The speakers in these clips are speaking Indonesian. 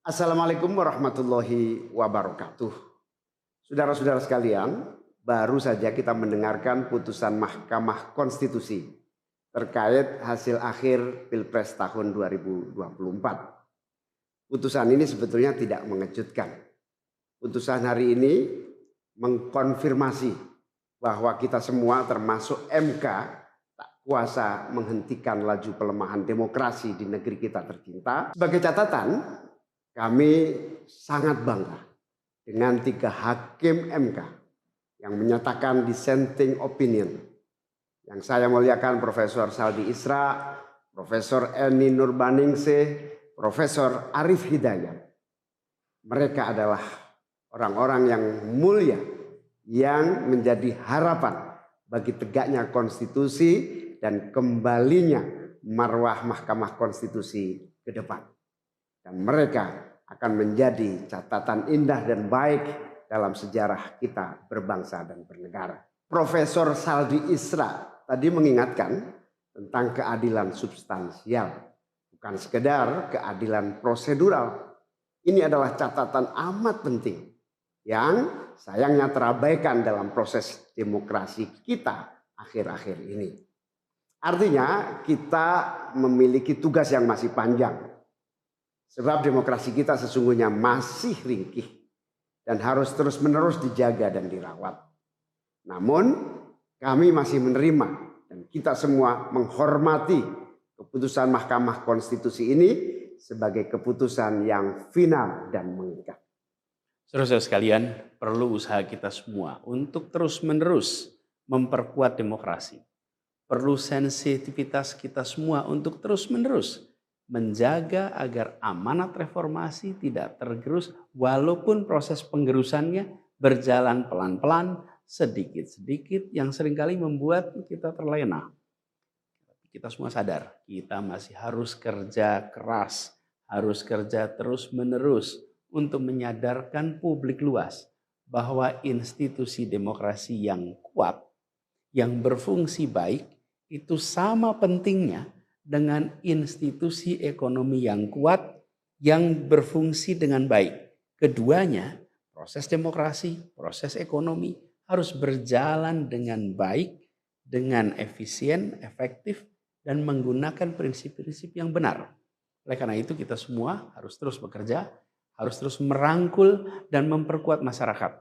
Assalamualaikum warahmatullahi wabarakatuh. Saudara-saudara sekalian, baru saja kita mendengarkan putusan Mahkamah Konstitusi terkait hasil akhir Pilpres tahun 2024. Putusan ini sebetulnya tidak mengejutkan. Putusan hari ini mengkonfirmasi bahwa kita semua termasuk MK tak kuasa menghentikan laju pelemahan demokrasi di negeri kita tercinta. Sebagai catatan, kami sangat bangga dengan 3 hakim MK yang menyatakan dissenting opinion. Yang saya muliakan Profesor Saldi Isra, Profesor Eni Nurbaningsih, Profesor Arif Hidayat. Mereka adalah orang-orang yang mulia yang menjadi harapan bagi tegaknya konstitusi dan kembalinya marwah Mahkamah Konstitusi ke depan. Dan mereka akan menjadi catatan indah dan baik dalam sejarah kita berbangsa dan bernegara. Profesor Saldi Isra tadi mengingatkan tentang keadilan substansial, bukan sekedar keadilan prosedural. Ini adalah catatan amat penting yang sayangnya terabaikan dalam proses demokrasi kita akhir-akhir ini. Artinya kita memiliki tugas yang masih panjang. Sebab demokrasi kita sesungguhnya masih ringkih dan harus terus-menerus dijaga dan dirawat. Namun kami masih menerima dan kita semua menghormati keputusan Mahkamah Konstitusi ini sebagai keputusan yang final dan mengikat. Saudara-saudara sekalian, perlu usaha kita semua untuk terus-menerus memperkuat demokrasi. Perlu sensitivitas kita semua untuk terus-menerus menjaga agar amanat reformasi tidak tergerus walaupun proses penggerusannya berjalan pelan-pelan, sedikit-sedikit yang seringkali membuat kita terlena. Kita semua sadar, kita masih harus kerja keras, harus kerja terus-menerus untuk menyadarkan publik luas bahwa institusi demokrasi yang kuat, yang berfungsi baik, itu sama pentingnya dengan institusi ekonomi yang kuat, yang berfungsi dengan baik. Keduanya, proses demokrasi, proses ekonomi harus berjalan dengan baik, dengan efisien, efektif, dan menggunakan prinsip-prinsip yang benar. Oleh karena itu kita semua harus terus bekerja, harus terus merangkul dan memperkuat masyarakat.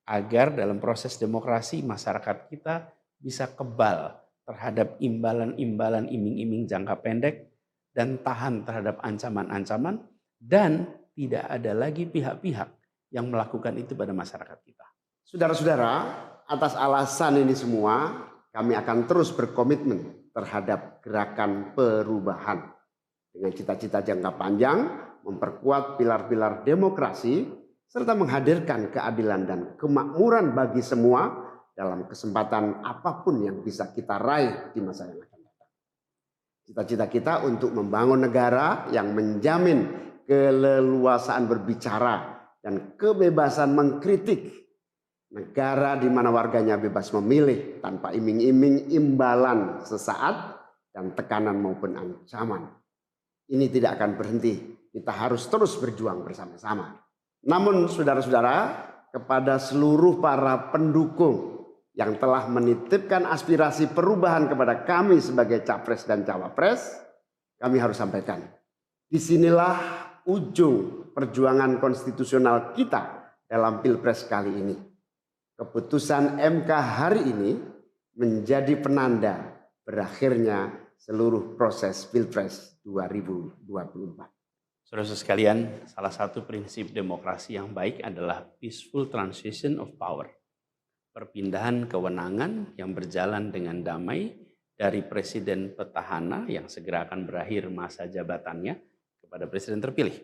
Agar dalam proses demokrasi masyarakat kita bisa kebal terhadap imbalan-imbalan iming-iming jangka pendek dan tahan terhadap ancaman-ancaman dan tidak ada lagi pihak-pihak yang melakukan itu pada masyarakat kita. Saudara-saudara, atas alasan ini semua kami akan terus berkomitmen terhadap gerakan perubahan dengan cita-cita jangka panjang, memperkuat pilar-pilar demokrasi, serta menghadirkan keadilan dan kemakmuran bagi semua dalam kesempatan apapun yang bisa kita raih di masa yang akan datang. Cita-cita kita untuk membangun negara yang menjamin keleluasaan berbicara dan kebebasan mengkritik. Negara di mana warganya bebas memilih tanpa iming-iming imbalan sesaat dan tekanan maupun ancaman. Ini tidak akan berhenti. Kita harus terus berjuang bersama-sama. Namun saudara-saudara, kepada seluruh para pendukung yang telah menitipkan aspirasi perubahan kepada kami sebagai capres dan cawapres, kami harus sampaikan. Disinilah ujung perjuangan konstitusional kita dalam Pilpres kali ini. Keputusan MK hari ini menjadi penanda berakhirnya seluruh proses Pilpres 2024. Saudara sekalian, salah satu prinsip demokrasi yang baik adalah peaceful transition of power. Perpindahan kewenangan yang berjalan dengan damai dari presiden petahana yang segera akan berakhir masa jabatannya kepada presiden terpilih.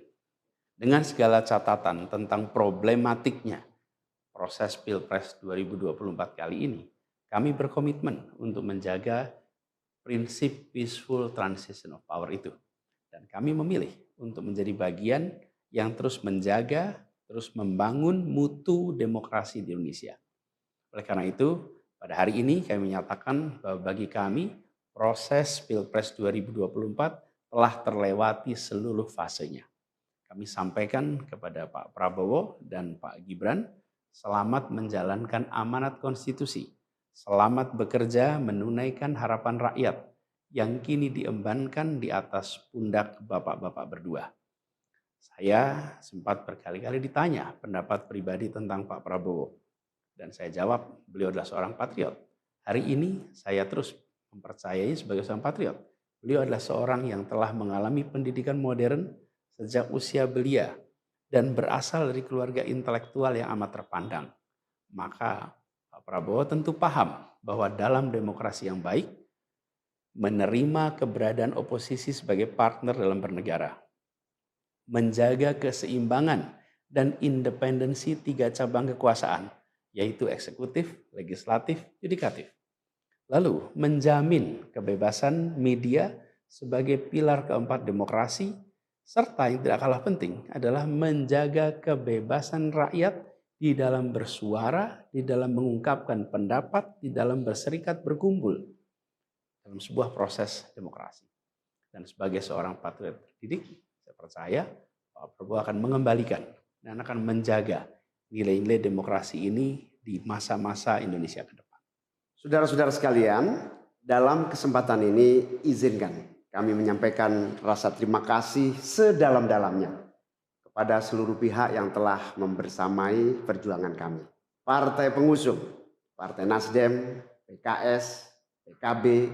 Dengan segala catatan tentang problematiknya proses Pilpres 2024 kali ini, kami berkomitmen untuk menjaga prinsip peaceful transition of power itu. Dan kami memilih untuk menjadi bagian yang terus menjaga, terus membangun mutu demokrasi di Indonesia. Oleh karena itu, pada hari ini kami menyatakan bahwa bagi kami proses Pilpres 2024 telah terlewati seluruh fasenya. kami sampaikan kepada Pak Prabowo dan Pak Gibran, selamat menjalankan amanat konstitusi, selamat bekerja menunaikan harapan rakyat yang kini diembankan di atas pundak bapak-bapak berdua. Saya sempat berkali-kali ditanya pendapat pribadi tentang Pak Prabowo. Dan saya jawab, beliau adalah seorang patriot. Hari ini saya terus mempercayai sebagai seorang patriot. Beliau adalah seorang yang telah mengalami pendidikan modern sejak usia belia dan berasal dari keluarga intelektual yang amat terpandang. Maka Pak Prabowo tentu paham bahwa dalam demokrasi yang baik, menerima keberadaan oposisi sebagai partner dalam bernegara, menjaga keseimbangan dan independensi 3 cabang kekuasaan, yaitu eksekutif, legislatif, yudikatif. Lalu menjamin kebebasan media sebagai pilar keempat demokrasi, serta yang tidak kalah penting adalah menjaga kebebasan rakyat di dalam bersuara, di dalam mengungkapkan pendapat, di dalam berserikat berkumpul dalam sebuah proses demokrasi. Dan sebagai seorang patriot terdidik, saya percaya Pak Prabowo akan mengembalikan dan akan menjaga nilai-nilai demokrasi ini di masa-masa Indonesia ke depan. Saudara-saudara sekalian, dalam kesempatan ini izinkan kami menyampaikan rasa terima kasih sedalam-dalamnya kepada seluruh pihak yang telah membersamai perjuangan kami. Partai pengusung, Partai Nasdem, PKS, PKB,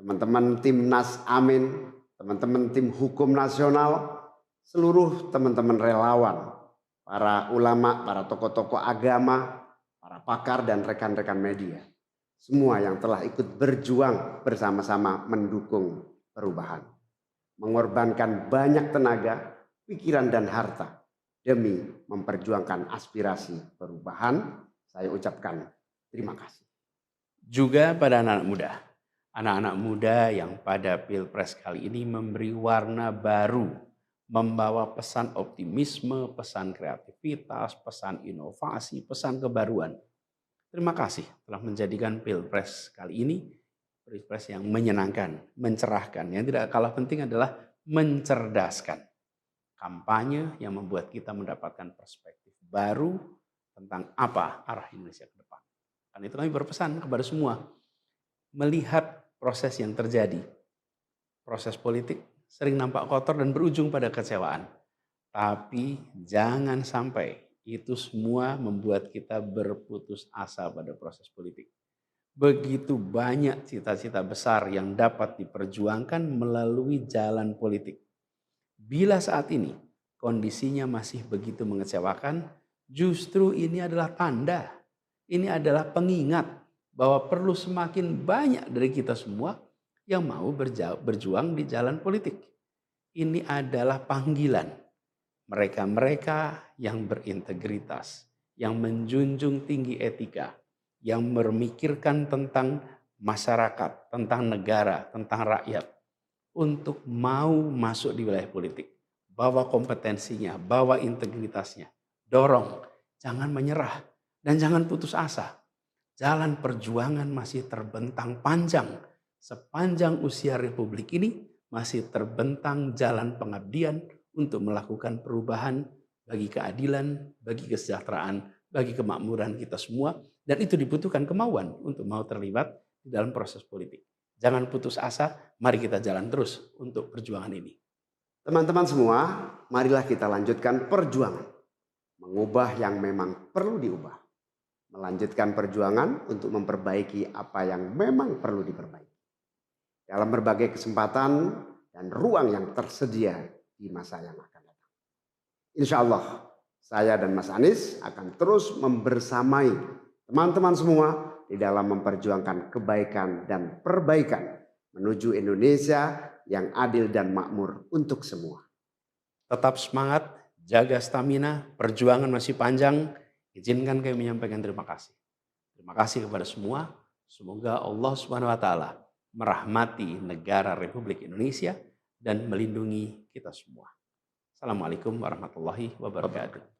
teman-teman Timnas Amin, teman-teman tim hukum nasional, seluruh teman-teman relawan, para ulama, para tokoh-tokoh agama, para pakar dan rekan-rekan media. Semua yang telah ikut berjuang bersama-sama mendukung perubahan. Mengorbankan banyak tenaga, pikiran dan harta demi memperjuangkan aspirasi perubahan. Saya ucapkan terima kasih. Juga pada anak-anak muda yang pada Pilpres kali ini memberi warna baru, membawa pesan optimisme, pesan kreativitas, pesan inovasi, pesan kebaruan. Terima kasih telah menjadikan Pilpres kali ini Pilpres yang menyenangkan, mencerahkan. Yang tidak kalah penting adalah mencerdaskan. Kampanye yang membuat kita mendapatkan perspektif baru tentang apa arah Indonesia ke depan. Karena itu kami berpesan kepada semua, melihat proses yang terjadi. Proses politik sering nampak kotor dan berujung pada kecewaan. Tapi jangan sampai itu semua membuat kita berputus asa pada proses politik. Begitu banyak cita-cita besar yang dapat diperjuangkan melalui jalan politik. Bila saat ini kondisinya masih begitu mengecewakan, justru ini adalah tanda, ini adalah pengingat bahwa perlu semakin banyak dari kita semua yang mau berjuang di jalan politik. Ini adalah panggilan mereka-mereka yang berintegritas, yang menjunjung tinggi etika, yang memikirkan tentang masyarakat, tentang negara, tentang rakyat, untuk mau masuk di wilayah politik. Bawa kompetensinya, bawa integritasnya, dorong, jangan menyerah dan jangan putus asa. Jalan perjuangan masih terbentang panjang. Sepanjang usia Republik ini masih terbentang jalan pengabdian untuk melakukan perubahan bagi keadilan, bagi kesejahteraan, bagi kemakmuran kita semua. Dan itu dibutuhkan kemauan untuk mau terlibat di dalam proses politik. Jangan putus asa, mari kita jalan terus untuk perjuangan ini. Teman-teman semua, marilah kita lanjutkan perjuangan. Mengubah yang memang perlu diubah. Melanjutkan perjuangan untuk memperbaiki apa yang memang perlu diperbaiki. Dalam berbagai kesempatan dan ruang yang tersedia di masa yang akan datang. Insya Allah, saya dan Mas Anies akan terus membersamai teman-teman semua di dalam memperjuangkan kebaikan dan perbaikan menuju Indonesia yang adil dan makmur untuk semua. Tetap semangat, jaga stamina, perjuangan masih panjang. Izinkan kami menyampaikan terima kasih. Terima kasih kepada semua. Semoga Allah SWT merahmati negara Republik Indonesia dan melindungi kita semua. Assalamualaikum warahmatullahi wabarakatuh.